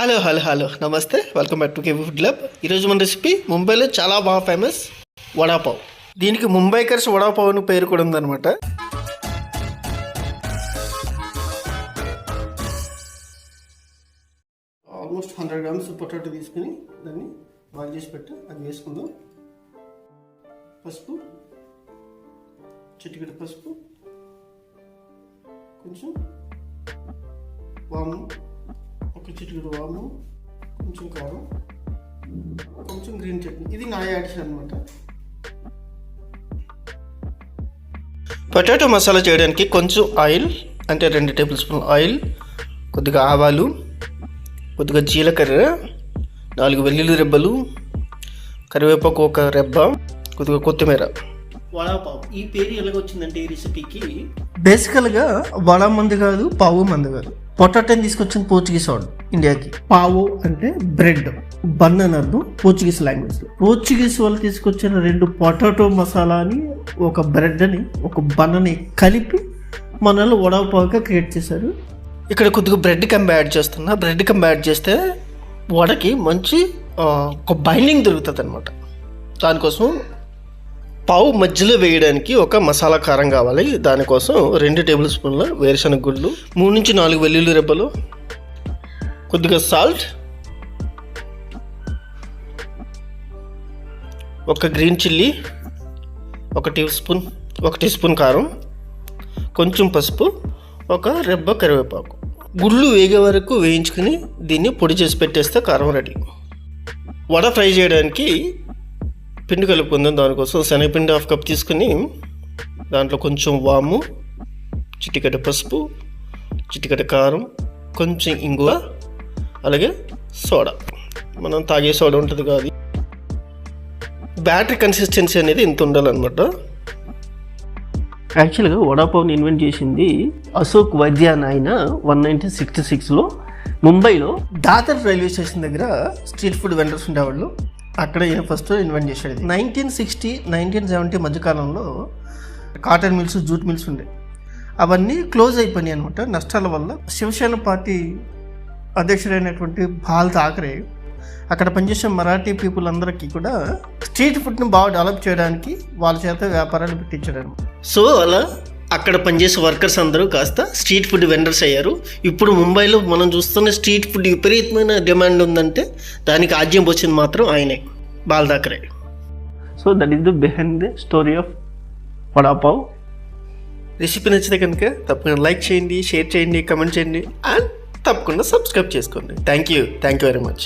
Hello నమస్తే, welcome back to KB food lab. ఈరోజు మన రెసిపీ ముంబైలో చాలా బాగా ఫేమస్ వడాపావ్. దీనికి ముంబై కర్స్ వడాపావ్ అని పేరు కూడా ఉందన్నమాట. ఆల్మోస్ట్ 100 grams పొటాటో తీసుకుని దాన్ని బాయిల్ చేసి పెట్టి అది వేసుకుందాం. పసుపు, చిటికెడు పసుపు, కొంచెం వాము, ఒక చిటికెడు వాము, కొంచెం కారం, కొంచెం గ్రీన్ చట్నీ. ఇది నా యాడిషన్ అనమాట. పొటాటో మసాలా చేయడానికి కొంచెం ఆయిల్, అంటే 2 టేబుల్ స్పూన్ ఆయిల్, కొద్దిగా ఆవాలు, కొద్దిగా జీలకర్ర, 4 వెల్లుల్లి రెబ్బలు, కరివేపాకు ఒక రెబ్బ, కొద్దిగా కొత్తిమీర. వడాపావ్ ఈ పేరు ఎలాగొచ్చిందంటే ఈ రెసిపీకి బేసికల్గా వడ మంది కాదు, పావు మంది కాదు. పొటాటోని తీసుకొచ్చిన పోర్చుగీస్ వాడు ఇండియాకి. పావు అంటే బ్రెడ్, బన్ అని అర్థం పోర్చుగీస్ లాంగ్వేజ్లో. పోర్చుగీస్ వాళ్ళు తీసుకొచ్చిన 2 పొటాటో మసాలాని, ఒక బ్రెడ్ అని, ఒక బన్నని కలిపి మనల్ని వడాపావుగా క్రియేట్ చేశారు. ఇక్కడ కొద్దిగా బ్రెడ్ కంబ యాడ్ చేస్తున్నా. బ్రెడ్ కంబ యాడ్ చేస్తే వడకి మంచి ఒక బైండింగ్ దొరుకుతుంది అనమాట. దానికోసం పావు మధ్యలో వేయడానికి ఒక మసాలా కారం కావాలి. దానికోసం 2 టేబుల్ స్పూన్ల వేరుశనగ గుళ్ళు, 3 నుంచి 4 వెల్లుల్లి రెబ్బలు, కొద్దిగా సాల్ట్, ఒక గ్రీన్ చిల్లీ, 1 టీ స్పూన్ కారం, కొంచెం పసుపు, ఒక రెబ్బ కరివేపాకు. గుళ్ళు వేగే వరకు వేయించుకుని దీన్ని పొడి చేసి పెట్టేస్తే కారం రెడీ. వడ ఫ్రై చేయడానికి పిండి కలుపుకుందాం. దానికోసం శనగపిండి 1/2 కప్ తీసుకుని దాంట్లో కొంచెం వాము, చిటికెట పసుపు, చిటికెట కారం, కొంచెం ఇంగువ, అలాగే సోడా. మనం తాగే సోడా ఉంటుంది కాదు. బ్యాటరీ కన్సిస్టెన్సీ అనేది ఇంత ఉండాలన్నమాట. యాక్చువల్గా వడాపావ్ని ఇన్వెంట్ చేసింది అశోక్ వైద్య అని ఆయన 1966లో ముంబైలో దాదర్ రైల్వే స్టేషన్ దగ్గర స్ట్రీట్ ఫుడ్ వెండర్స్ ఉండేవాళ్ళు. అక్కడ ఈయన ఫస్ట్ ఇన్వెంట్ చేశాడు. 1960, 1970 మధ్యకాలంలో కాటన్ మిల్స్, జూట్ మిల్స్ ఉండే, అవన్నీ క్లోజ్ అయిపోయినాయి అనమాట నష్టాల వల్ల. శివసేన పార్టీ అధ్యక్షుడైనటువంటి బాల్ ఠాకరే అక్కడ పనిచేసే మరాఠీ పీపుల్ అందరికీ కూడా స్ట్రీట్ ఫుడ్ని బాగా డెవలప్ చేయడానికి వాళ్ళ చేత వ్యాపారాలు పెట్టించాడు అనమాట. సో అలా అక్కడ పనిచేసే వర్కర్స్ అందరూ కాస్త స్ట్రీట్ ఫుడ్ వెండర్స్ అయ్యారు. ఇప్పుడు ముంబైలో మనం చూస్తున్న స్ట్రీట్ ఫుడ్ విపరీతమైన డిమాండ్ ఉందంటే దానికి ఆజ్యం వచ్చింది మాత్రం ఆయనే, ball Thackeray. So that is the behind the story of vada pav. Recipe నచ్చితే కనుక తప్పకుండా లైక్ చేయండి, షేర్ చేయండి, కమెంట్ చేయండి, అండ్ తప్పకుండా సబ్స్క్రైబ్ చేసుకోండి. Thank you very much.